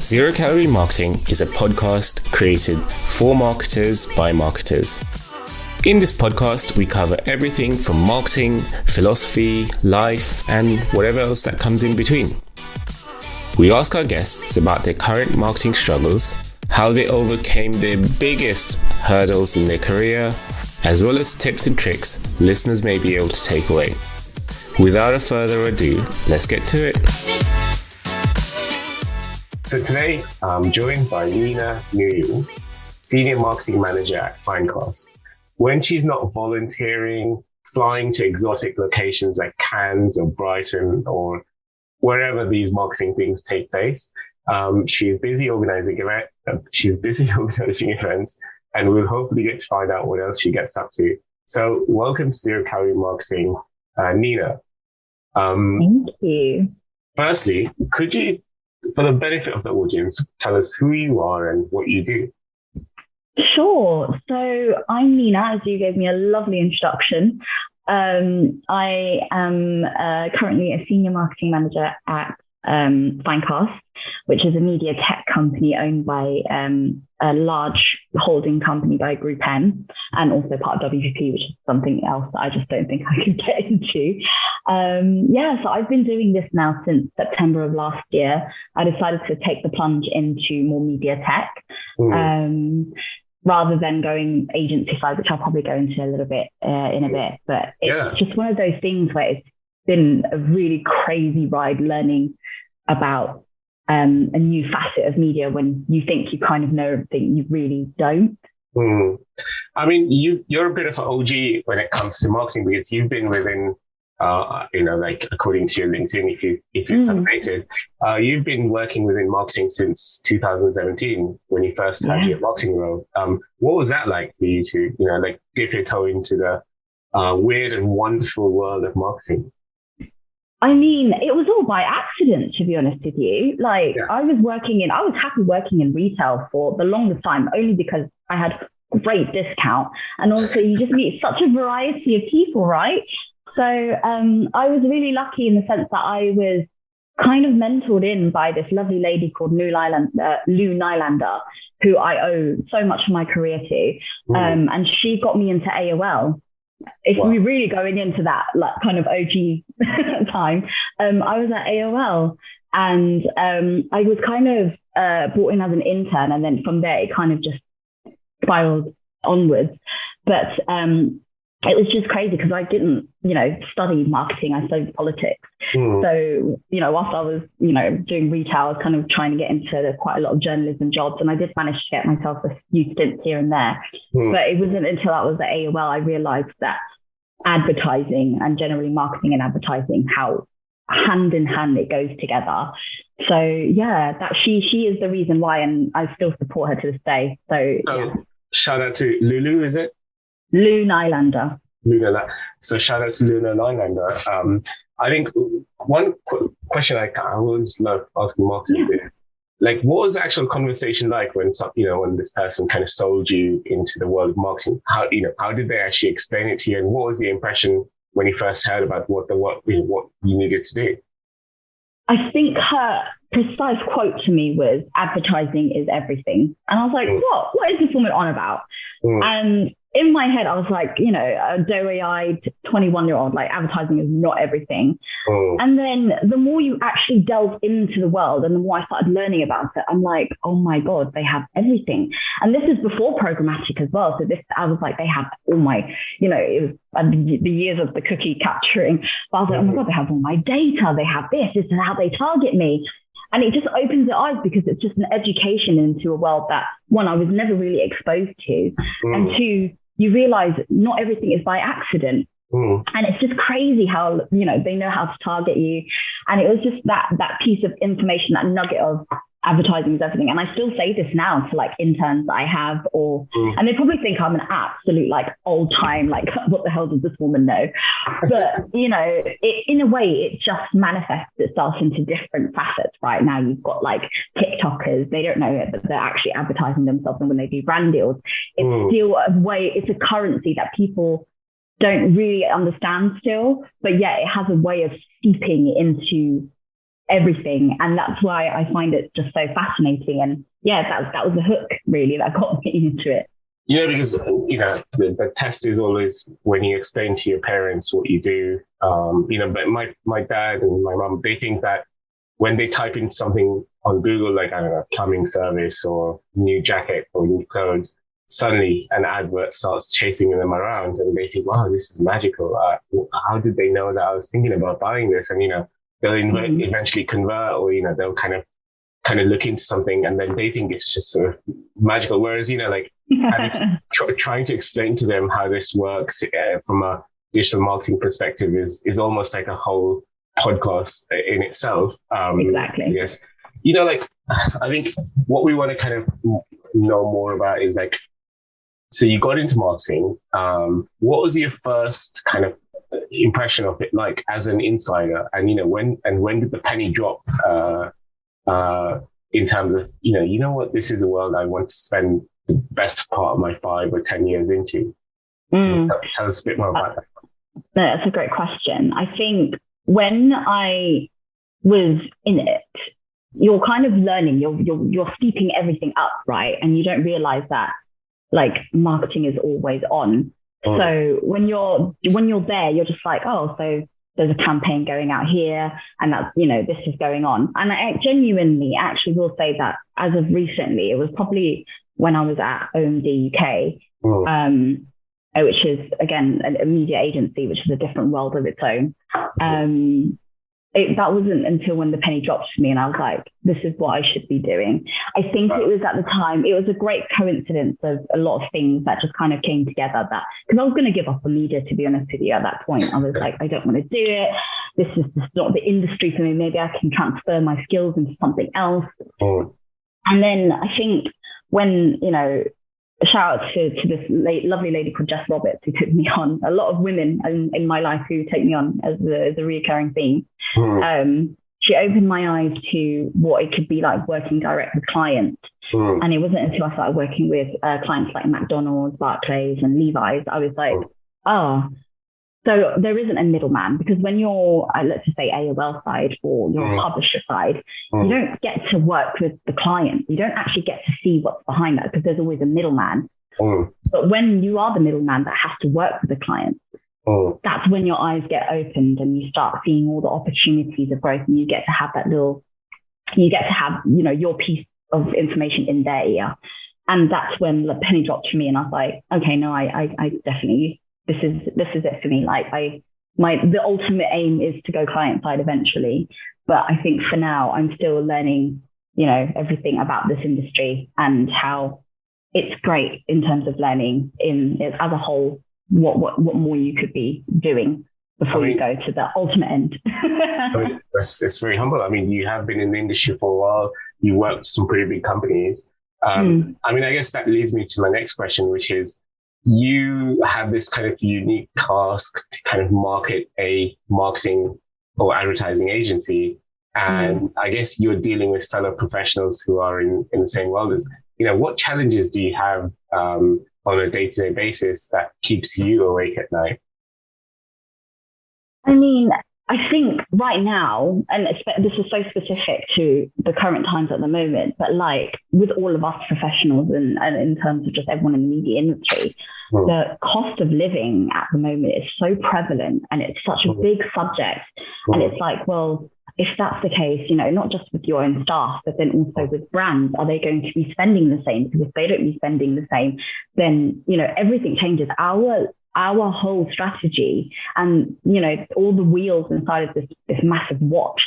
Zero Calorie Marketing is a podcast created for marketers by marketers. In this podcast, we cover everything from marketing, philosophy, life, and whatever else that comes in between. We ask our guests about their current marketing struggles, how they overcame their biggest hurdles in their career, as well as tips and tricks listeners may be able to take away. Without further ado, let's get to it. So today, I'm joined by Nina Nguyen, Senior Marketing Manager at Finecast. When she's not volunteering, flying to exotic locations like Cannes or Brighton or wherever these marketing things take place, she's busy organizing events, and we'll hopefully get to find out what else she gets up to. So welcome to Zero Calorie Marketing, Nina. Thank you. Firstly, could you, for the benefit of the audience, tell us who you are and what you do? Sure. So I'm Nina, as you gave me a lovely introduction. I am currently a senior marketing manager at Finecast, which is a media tech company owned by a large holding company by Group N, and also part of WPP, which is something else that I just don't think I could get into. So I've been doing this now since September of last year. I decided to take the plunge into more media tech. Rather than going agency side, which I'll probably go into a little bit in a bit. But it's just one of those things where it's been a really crazy ride learning about a new facet of media when you think you kind of know everything, you really don't. I mean, you're a bit of an OG when it comes to marketing because you've been within, according to your LinkedIn, if it's updated, you've been working within marketing since 2017 when you first had your marketing role. What was that like for you to, dip your toe into the weird and wonderful world of marketing? I mean, it was all by accident, to be honest with you. I was happy working in retail for the longest time, only because I had great discount. And also you just meet such a variety of people, right? So I was really lucky in the sense that I was kind of mentored in by this lovely lady called Lou Nylander, who I owe so much of my career to. And she got me into AOL. If we're really going into that kind of OG time, I was at AOL, and I was kind of brought in as an intern, and then from there it kind of just spiraled onwards. But it was just crazy because I didn't, study marketing. I studied politics. So, whilst I was, doing retail, I was kind of trying to get into quite a lot of journalism jobs. And I did manage to get myself a few stints here and there. But it wasn't until I was at AOL I realized that advertising and generally marketing and advertising, how hand in hand it goes together. So, that she is the reason why, and I still support her to this day. So shout out to Lulu, is it? Lou Nylander. So shout out to Luna Nylander. I think one question I always love asking marketers is, what was the actual conversation like when this person kind of sold you into the world of marketing? How did they actually explain it to you, and what was the impression when you first heard about what you needed to do? I think her precise quote to me was, "Advertising is everything," and I was like, "What is this woman on about?" And in my head, I was like, a doe-eyed 21-year-old, advertising is not everything. And then the more you actually delve into the world and the more I started learning about it, I'm like, oh my God, they have everything. And this is before programmatic as well. So I was like, they have all my, it was the years of the cookie capturing. But I was like, oh my God, they have all my data. They have this is how they target me. And it just opens your eyes because it's just an education into a world that, one, I was never really exposed to. And two, you realize not everything is by accident. And it's just crazy how, they know how to target you. And it was just that piece of information, that nugget of advertising is everything. And I still say this now to interns that I have, and they probably think I'm an absolute old time, what the hell does this woman know? But, in a way, it just manifests itself into different facets. Right now, you've got TikTokers, they don't know it, but they're actually advertising themselves. And when they do brand deals, it's still it's a currency that people don't really understand still, but yet it has a way of seeping into everything. And that's why I find it just so fascinating. And yeah, that was the hook really that got me into it. Yeah, because, the test is always when you explain to your parents what you do. But my dad and my mom, they think that when they type in something on Google, like, I don't know, plumbing service or new jacket or new clothes, suddenly an advert starts chasing them around and they think, wow, this is magical. How did they know that I was thinking about buying this? And, they'll eventually convert, or, they'll kind of look into something and then they think it's just sort of magical. Whereas, trying to explain to them how this works from a digital marketing perspective is almost like a whole podcast in itself. Exactly. Yes. I think what we want to kind of know more about is like, so you got into marketing. What was your first kind of impression of it like as an insider? And, when did the penny drop in terms of, what, this is a world I want to spend the best part of my 5 or 10 years into? Tell us a bit more about that. No, that's a great question. I think when I was in it, you're kind of learning, you're steeping everything up, right? And you don't realize that like marketing is always on. So when you're there, you're just like, oh, so there's a campaign going out here and that's, this is going on. And I genuinely actually will say that as of recently, it was probably when I was at OMD UK, which is, again, a media agency, which is a different world of its own. That wasn't until when the penny dropped for me and I was like, this is what I should be doing. I think it was at the time, it was a great coincidence of a lot of things that just kind of came together, that because I was going to give up on media, to be honest with you, at that point. I was like, I don't want to do it. This is just not the industry for me. Maybe I can transfer my skills into something else. And then I think when, shout out to this lovely lady called Jess Roberts, who took me on. A lot of women in my life who take me on as a reoccurring theme. She opened my eyes to what it could be like working direct with clients. And it wasn't until I started working with clients like McDonald's, Barclays and Levi's, I was like, so there isn't a middleman, because when you're, let's just say AOL side or your publisher side, you don't get to work with the client. You don't actually get to see what's behind that because there's always a middleman. But when you are the middleman that has to work with the client, that's when your eyes get opened and you start seeing all the opportunities of growth, and you get to have your piece of information in their ear. And that's when the penny dropped for me and I was like, okay, no, I definitely, this is it for me. Like the ultimate aim is to go client side eventually. But I think for now, I'm still learning, everything about this industry and how it's great in terms of learning as a whole, what more you could be doing before you go to the ultimate end. It's very humble. I mean, you have been in the industry for a while. You worked with some pretty big companies. I guess that leads me to my next question, which is, you have this kind of unique task to kind of market a marketing or advertising agency. And I guess you're dealing with fellow professionals who are in the same world as, what challenges do you have on a day-to-day basis that keeps you awake at night? I mean, I think right now, and this is so specific to the current times at the moment, but like with all of us professionals and in terms of just everyone in the media industry, the cost of living at the moment is so prevalent and it's such a big subject. And it's like, well, if that's the case, not just with your own staff, but then also with brands, are they going to be spending the same? Because if they don't be spending the same, then, everything changes. Our whole strategy and, all the wheels inside of this massive watch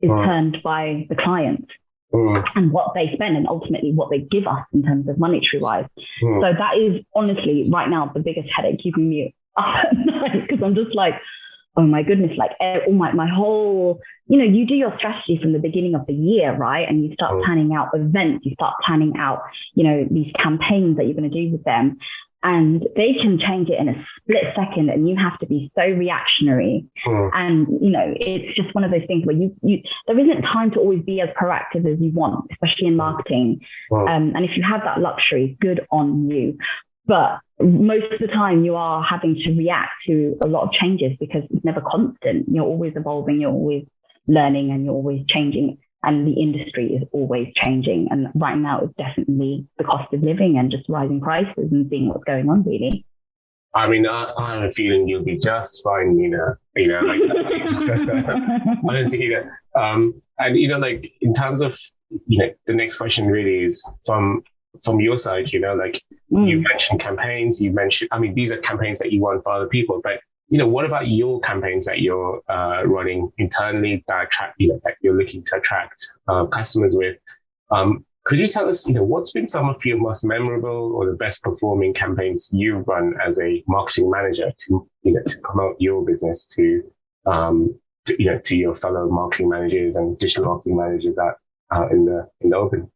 is turned by the client and what they spend and ultimately what they give us in terms of monetary wise. So that is honestly right now the biggest headache keeping me up at night, because I'm just like, oh my goodness, like my whole, you do your strategy from the beginning of the year, right? And you start planning out events, you start planning out, these campaigns that you're going to do with them. And they can change it in a split second and you have to be so reactionary. And, it's just one of those things where there isn't time to always be as proactive as you want, especially in marketing. And if you have that luxury, good on you. But most of the time you are having to react to a lot of changes because it's never constant. You're always evolving. You're always, learning and you're always changing. And the industry is always changing. And right now it's definitely the cost of living and just rising prices and seeing what's going on, really. I mean, I have a feeling you'll be just fine, Nina. You know, like honestly, and like in terms of the next question really is from your side. Like you mentioned campaigns. You mentioned, I mean, these are campaigns that you run for other people, but what about your campaigns that you're running internally that attract, that you're looking to attract customers with? Could you tell us, what's been some of your most memorable or the best performing campaigns you've run as a marketing manager to promote your business to your fellow marketing managers and digital marketing managers that are in the open?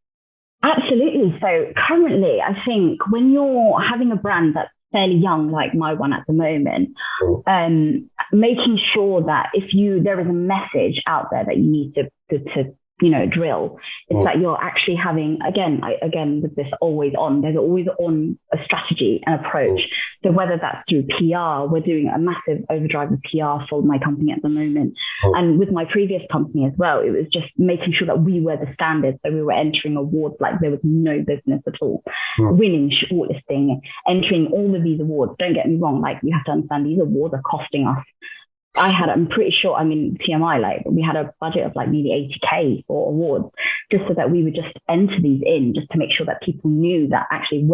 Absolutely. So currently, I think when you're having a brand that's fairly young, like my one at the moment, making sure that there is a message out there that you need to drill. It's that you're actually having, again, with this always on, there's always on a strategy and approach. So whether that's through PR, we're doing a massive overdrive of PR for my company at the moment. And with my previous company as well, it was just making sure that we were the standard. So we were entering awards like there was no business at all. Winning, shortlisting, entering all of these awards. Don't get me wrong, like you have to understand these awards are costing us. I'm pretty sure, I mean, TMI, like we had a budget of like nearly 80K for awards just so that we would just enter these in just to make sure that people knew that actually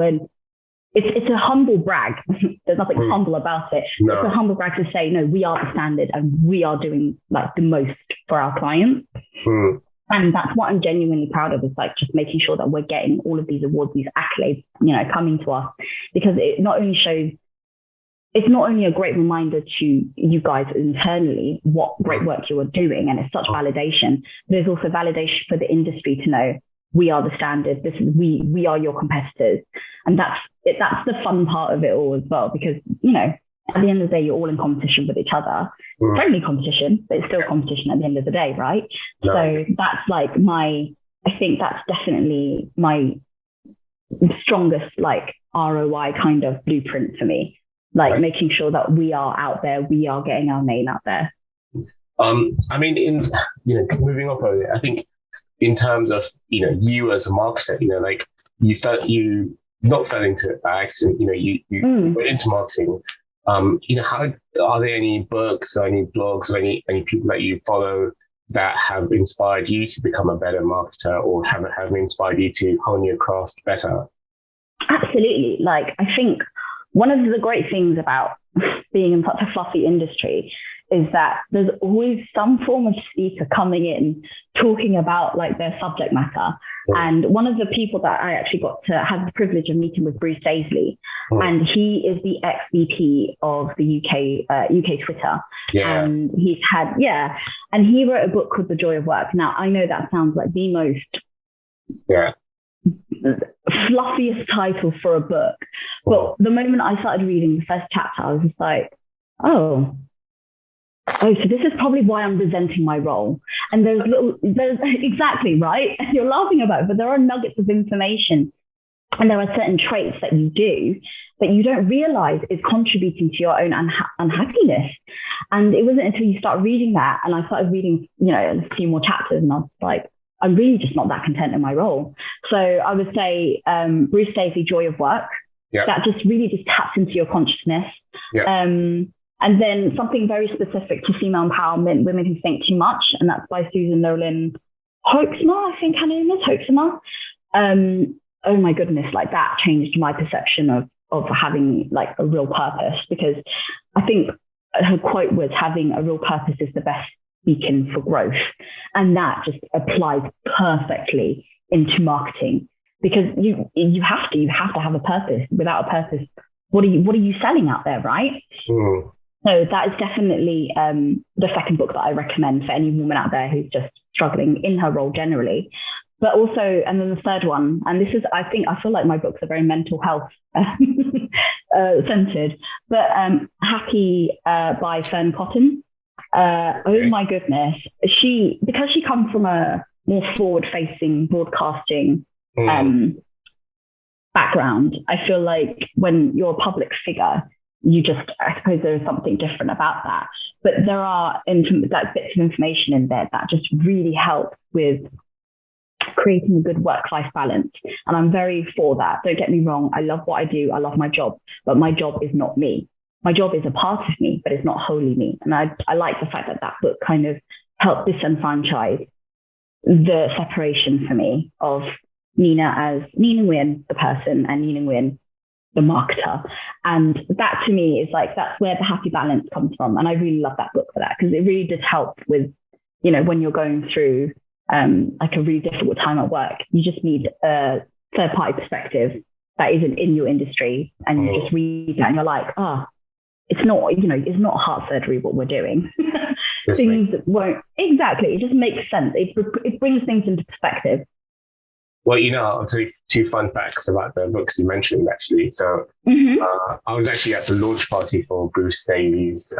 it's a humble brag. There's nothing humble about it. No. It's a humble brag to say, no, we are the standard and we are doing like the most for our clients. And that's what I'm genuinely proud of, is like just making sure that we're getting all of these awards, these accolades, coming to us, because it's not only a great reminder to you guys internally what great work you are doing, and it's such validation. There's also validation for the industry to know we are the standard. This is we are your competitors, and that's the fun part of it all as well. Because at the end of the day, you're all in competition with each other. Friendly competition, but it's still competition at the end of the day, right? No. So that's like I think that's definitely my strongest like ROI kind of blueprint for me. Like making sure that we are out there, we are getting our name out there. I mean, moving on from it, I think in terms of you as a marketer, like you not fell into it by accident. You went into marketing. How are there any books or any blogs or any people that you follow that have inspired you to become a better marketer, or have inspired you to hone your craft better? Absolutely. Like I think one of the great things about being in such a fluffy industry is that there's always some form of speaker coming in talking about like their subject matter. And one of the people that I actually got to have the privilege of meeting was Bruce Daisley, and he is the ex-VP of the UK Twitter. And he's had, and he wrote a book called The Joy of Work. Now, I know that sounds like the most fluffiest title for a book, but the moment I started reading the first chapter, I was just like, oh, so this is probably why I'm resenting my role. And there's exactly right, and you're laughing about it, but there are nuggets of information, and there are certain traits that you do that you don't realize is contributing to your own unhappiness. And it wasn't until you start reading that, and I started reading, a few more chapters, and I was like, I'm really just not that content in my role. So I would say Bruce Daisley, Joy of Work. That just really just taps into your consciousness. And then something very specific to female empowerment, Women Who Think Too Much, and that's by Susan Nolan Hoeksema, I think her name is Hoeksema. Oh my goodness, like that changed my perception of having like a real purpose, because I think her quote was, having a real purpose is the best beacon for growth. And that just applies perfectly into marketing, because you have to have a purpose. Without a purpose, what are you selling out there, right? So that is definitely the second book that I recommend for any woman out there who's just struggling in her role generally. But also, and then the third one, and this is, I feel like my books are very mental health centered, but Happy by Fern Cotton. Oh my goodness. Because she comes from a more forward-facing broadcasting background, I feel like when you're a public figure, I suppose there is something different about that. But there are bits of information in there that just really help with creating a good work-life balance. And I'm very for that. Don't get me wrong. I love what I do. I love my job, but my job is not me. My job is a part of me, but it's not wholly me. And I like the fact that that book kind of helped disenfranchise the separation for me of Nina as Nina Nguyen, the person, and Nina Nguyen, the marketer. And that to me is like, that's where the happy balance comes from. And I really love that book for that, because it really does help with, when you're going through like a really difficult time at work, you just need a third party perspective that isn't in your industry. And you just read that and you're like, it's not heart surgery what we're doing. Things won't, exactly. It just makes sense. It brings things into perspective. Well, I'll tell you 2 fun facts about the books you mentioned, actually. So I was actually at the launch party for Bruce Davies'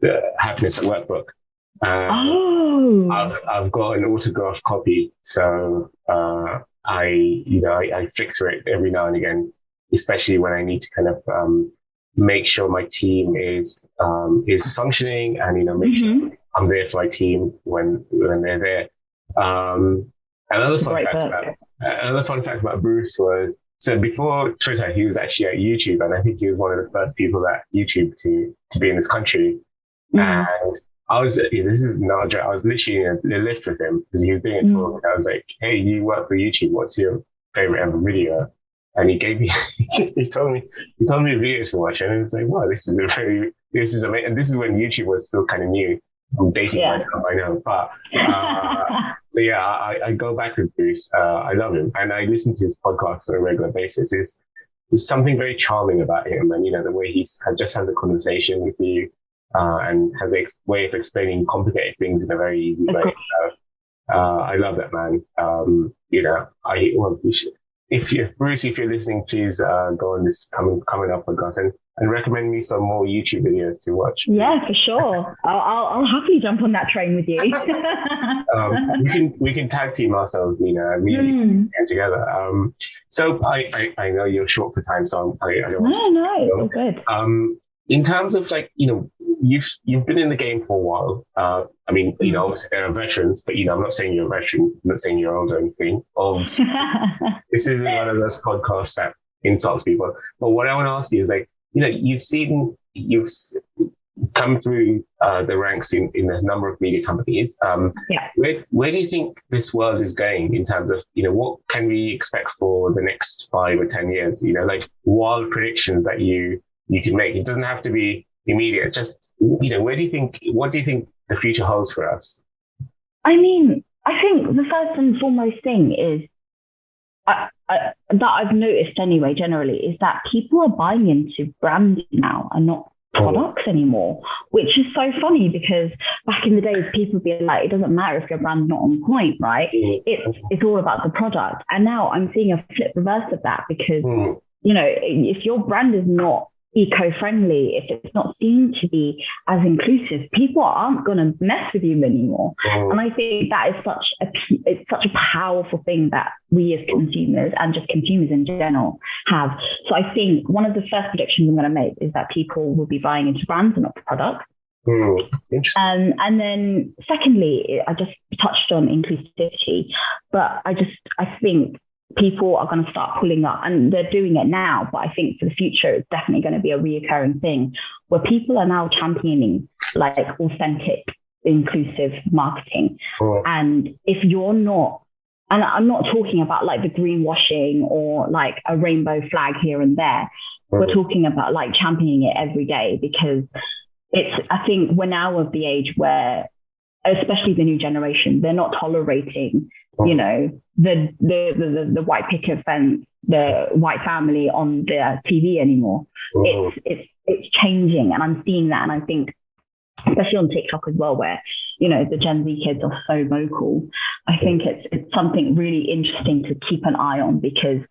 the Happiness at Work book. I've got an autographed copy. So I flick through it every now and again, especially when I need to kind of make sure my team is functioning, and make sure I'm there for my team when they're there. Another fun fact about Bruce was, so before Twitter, he was actually at YouTube, and I think he was one of the first people at YouTube to be in this country. And I was, this is not a joke, I was literally in a lift with him because he was doing a talk, and I was like, "Hey, you work for YouTube, what's your favorite ever video?" And he gave me, he told me a video to watch, and I was like, "Wow, this is amazing." And this is when YouTube was still kind of new. I'm dating myself, I know, but so yeah, I go back with Bruce. I love him, and I listen to his podcast on a regular basis. There's something very charming about him, and the way he just has a conversation with you, and has a way of explaining complicated things in a very easy way. So I love that man. If you're listening, please go on this coming up podcast and recommend me some more YouTube videos to watch. Yeah, for sure. I'll happily jump on that train with you. We can tag team ourselves, Nina, and we can get together. So I know you're short for time, so I don't want No, it's all good. In terms of you've been in the game for a while. Obviously there are veterans, but I'm not saying you're a veteran. I'm not saying you're old or anything. Obviously, this isn't one of those podcasts that insults people. But what I want to ask you is you've come through the ranks in a number of media companies. Where do you think this world is going in terms of what can we expect for the next 5 or 10 years? Wild predictions that you can make. It doesn't have to be immediate. Just what do you think the future holds for us? I think the first and foremost thing is that I've noticed anyway, generally, is that people are buying into brands now and not products anymore, which is so funny because back in the days, people would be like, it doesn't matter if your brand's not on point, right? It's all about the product. And now I'm seeing a flip reverse of that because, if your brand is not eco-friendly, if it's not seen to be as inclusive, people aren't going to mess with you anymore. And I think that is such a powerful thing that we as consumers and just consumers in general have. So I think one of the first predictions I'm going to make is that people will be buying into brands and not products. Interesting. And then secondly, I just touched on inclusivity, but I think people are going to start pulling up, and they're doing it now, but I think for the future, it's definitely going to be a reoccurring thing where people are now championing authentic, inclusive marketing. And if you're not, and I'm not talking about the greenwashing or a rainbow flag here and there. We're talking about championing it every day, because I think we're now of the age where, especially the new generation, they're not tolerating, the white picket fence, the white family on the TV anymore. It's changing, and I'm seeing that, and I think, especially on TikTok as well, where the Gen Z kids are so vocal. I think it's something really interesting to keep an eye on, because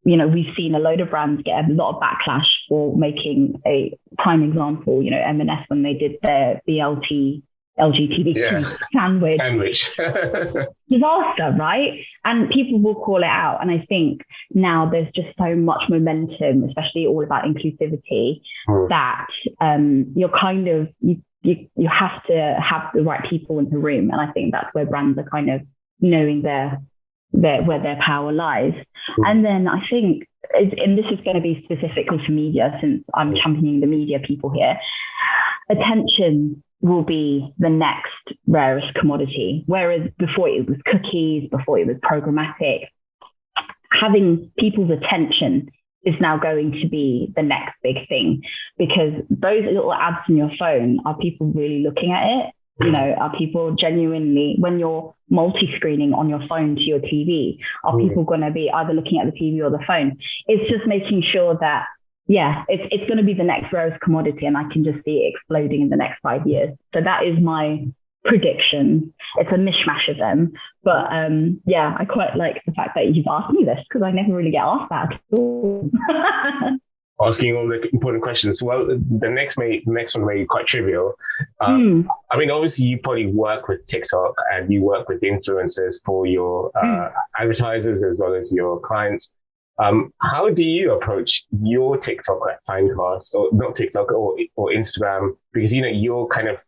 we've seen a load of brands get a lot of backlash for making a prime example, M&S when they did their BLT LGBTQ sandwich. Disaster, right? And people will call it out. And I think now there's just so much momentum, especially all about inclusivity, that you're kind of, you have to have the right people in the room. And I think that's where brands are kind of knowing where their power lies. And then I think, and this is going to be specifically for media, since I'm championing the media people here, attention will be the next rarest commodity. Whereas before it was cookies, before it was programmatic, having people's attention is now going to be the next big thing, because those little ads on your phone, are people really looking at it? You know, are people genuinely, when you're multi-screening on your phone to your TV, are people going to be either looking at the TV or the phone? It's just making sure that, it's going to be the next rarest commodity, and I can just see it exploding in the next 5 years. So that is my prediction. It's a mishmash of them. But I quite like the fact that you've asked me this, because I never really get asked that at all. Asking all the important questions. Well, the next one may be quite trivial. I mean, obviously, you probably work with TikTok and you work with influencers for your advertisers as well as your clients. How do you approach your TikTok at Finecast, or not TikTok, or Instagram? Because you're kind of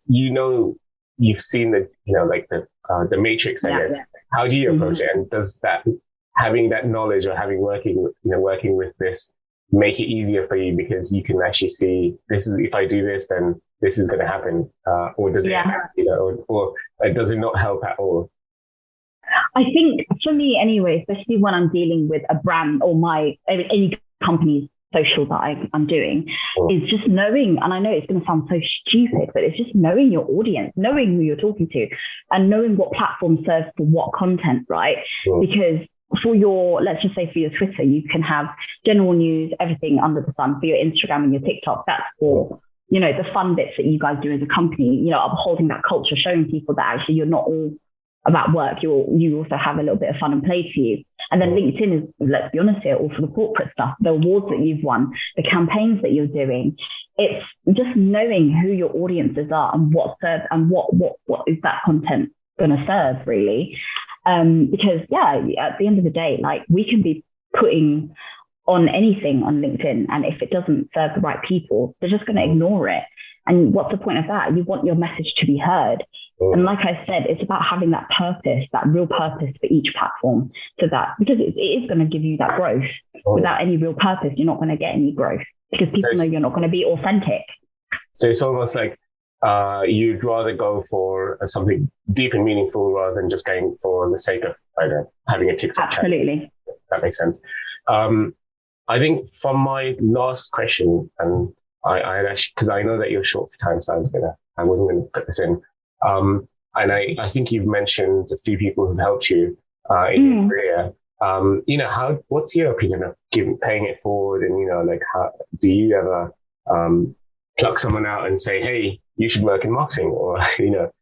you've seen the matrix, I guess. Yeah. How do you approach it? And does that, having that knowledge or having working with this, make it easier for you, because you can actually see, this is, if I do this, then this is going to happen, or does it, or does it not help at all? I think for me anyway, especially when I'm dealing with a brand or any company's social that I'm doing, is just knowing, and I know it's going to sound so stupid, but it's just knowing your audience, knowing who you're talking to, and knowing what platform serves for what content, right? Because for your, let's just say for your Twitter, you can have general news, everything under the sun. For your Instagram and your TikTok, that's for, the fun bits that you guys do as a company, upholding that culture, showing people that actually you're not all about work. You also have a little bit of fun and play to you. And then LinkedIn is, let's be honest here, all for the corporate stuff, the awards that you've won, the campaigns that you're doing. It's just knowing who your audiences are and what serves and what is that content going to serve, really. Because at the end of the day, like, we can be putting on anything on LinkedIn, and if it doesn't serve the right people, they're just going to ignore it. And what's the point of that? You want your message to be heard. And like I said, it's about having that purpose, that real purpose for each platform, so that, because it is going to give you that growth. Without any real purpose, you're not going to get any growth, because people know you're not going to be authentic. So it's almost like you'd rather go for something deep and meaningful rather than just going for the sake of having a TikTok. Absolutely. That makes sense. I think from my last question, and I actually, because I know that you're short for time, so I wasn't going to put this in. And I think you've mentioned a few people who've helped you in your career. What's your opinion of paying it forward? And, how do you ever pluck someone out and say, hey, you should work in marketing? Or,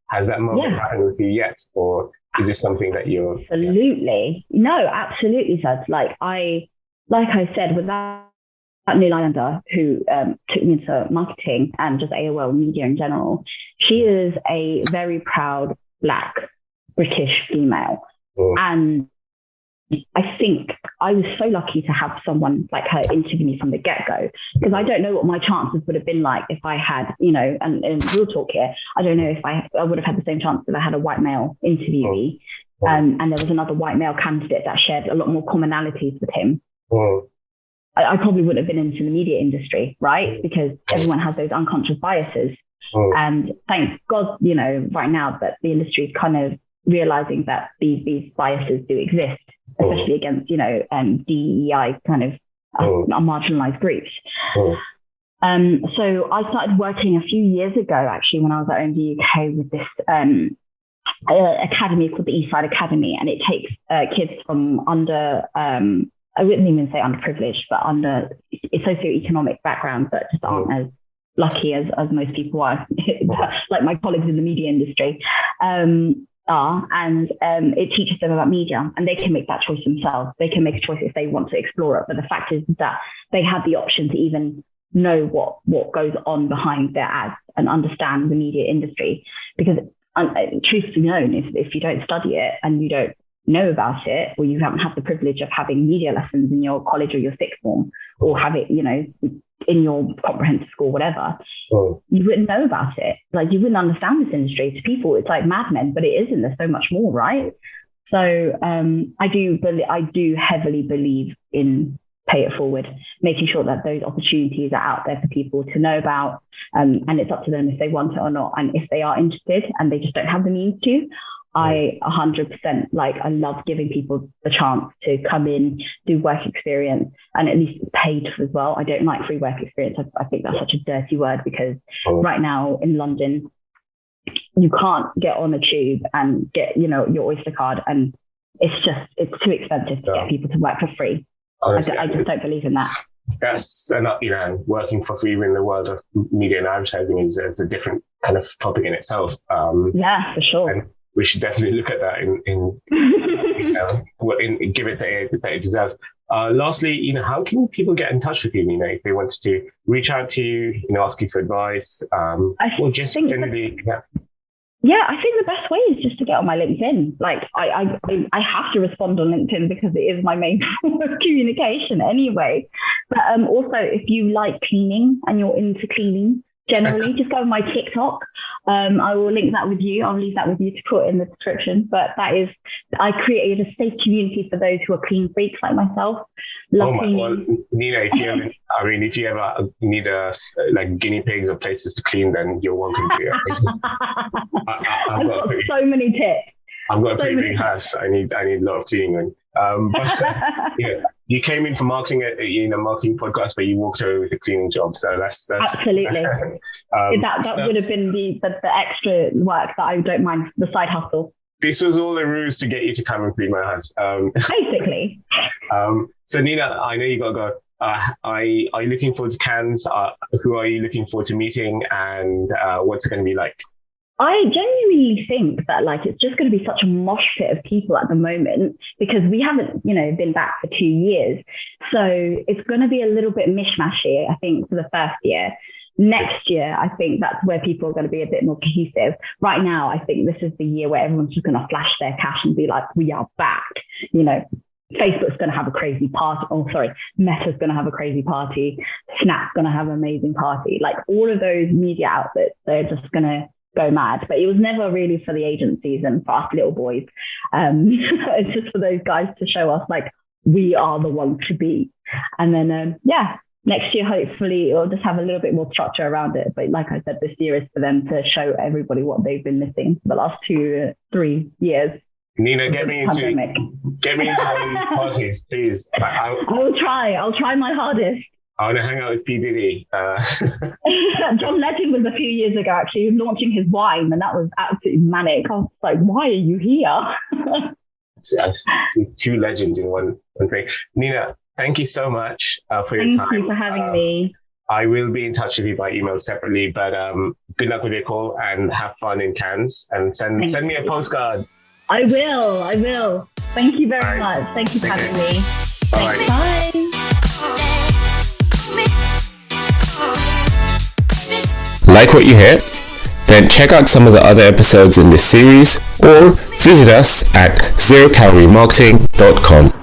has that moment happened with you yet? Or is this something that you're... Absolutely. No, absolutely, Sud. Like I said, with that Nina Nguyen, who took me into marketing and just AOL media in general, she is a very proud Black British female. And I think I was so lucky to have someone like her interview me from the get-go, because I don't know what my chances would have been like if I had, and real talk here, I don't know if I would have had the same chance if I had a white male interviewee. And there was another white male candidate that shared a lot more commonalities with him. I probably wouldn't have been into the media industry, right? Because everyone has those unconscious biases. And thank God, right now that the industry is kind of realizing that these biases do exist, especially against, DEI kind of marginalized groups. So I started working a few years ago, actually, when I was at OMD UK with this academy called the Eastside Academy. And it takes kids from under... I wouldn't even say underprivileged, but under socioeconomic backgrounds that just aren't as lucky as most people are, like my colleagues in the media industry are. And it teaches them about media, and they can make that choice themselves. They can make a choice if they want to explore it. But the fact is that they have the option to even know what goes on behind their ads and understand the media industry. Because truth be known, if you don't study it and you don't know about it, or you haven't had the privilege of having media lessons in your college or your sixth form, or have it, in your comprehensive school, whatever, you wouldn't know about it. Like, you wouldn't understand this industry. To people, it's like Mad Men, but it isn't. There's so much more, right? So I do heavily believe in pay it forward, making sure that those opportunities are out there for people to know about, and it's up to them if they want it or not. And if they are interested and they just don't have the means to, I 100% I love giving people the chance to come in, do work experience, and at least paid as well. I don't like free work experience. I think that's such a dirty word, because right now in London, you can't get on a tube and get, your Oyster card, and it's too expensive to get people to work for free. Honestly, I just don't believe in that. That's working for free in the world of media and advertising is a different kind of topic in itself. Yeah, for sure. And we should definitely look at that in give it the air that it deserves. Lastly, how can people get in touch with you? If they wanted to reach out to you, ask you for advice, or just generally. Yeah, I think the best way is just to get on my LinkedIn. Like, I have to respond on LinkedIn because it is my main form of communication anyway. But also, if you like cleaning and you're into cleaning generally, just go on my TikTok. I will link that with you. I'll leave that with you to put in the description. But I created a safe community for those who are clean freaks like myself. Love cleaning. Well, Nina, if you ever need guinea pigs or places to clean, then you're welcome to. I've got so many tips. I've got a pretty big house. I need a lot of cleaning. You came in for marketing, marketing podcast, but you walked away with a cleaning job. So that's absolutely. that would have been the extra work that I don't mind, the side hustle. This was all a ruse to get you to come and clean my house. Basically. So Nina, I know you got to go. Are you looking forward to Cannes? Who are you looking forward to meeting, and what's it going to be like? I genuinely think that it's just going to be such a mosh pit of people at the moment, because we haven't, been back for 2 years. So it's going to be a little bit mishmashy, I think, for the first year. Next year, I think that's where people are going to be a bit more cohesive. Right now, I think this is the year where everyone's just going to flash their cash and be like, we are back. Facebook's going to have a crazy party. Oh, sorry. Meta's going to have a crazy party. Snap's going to have an amazing party. All of those media outlets, they're just going to go mad. But it was never really for the agencies and for us little boys. It's just for those guys to show us we are the ones to be. And then next year hopefully it'll just have a little bit more structure around it. But like I said, this year is for them to show everybody what they've been missing for the last 2-3 years. Nina, get me into parties, please. I'll try my hardest. I want to hang out with P. Diddy. John Legend was a few years ago, actually. He was launching his wine, and that was absolutely manic. I was like, why are you here? I see two legends in one thing. Nina, thank you so much for your time. Thank you for having me. I will be in touch with you by email separately, but good luck with your call and have fun in Cannes, and send me a postcard. I will. Thank you very much. Thank you for having me. Thanks. Bye. Like what you hear? Then check out some of the other episodes in this series, or visit us at zerocaloriemarketing.com.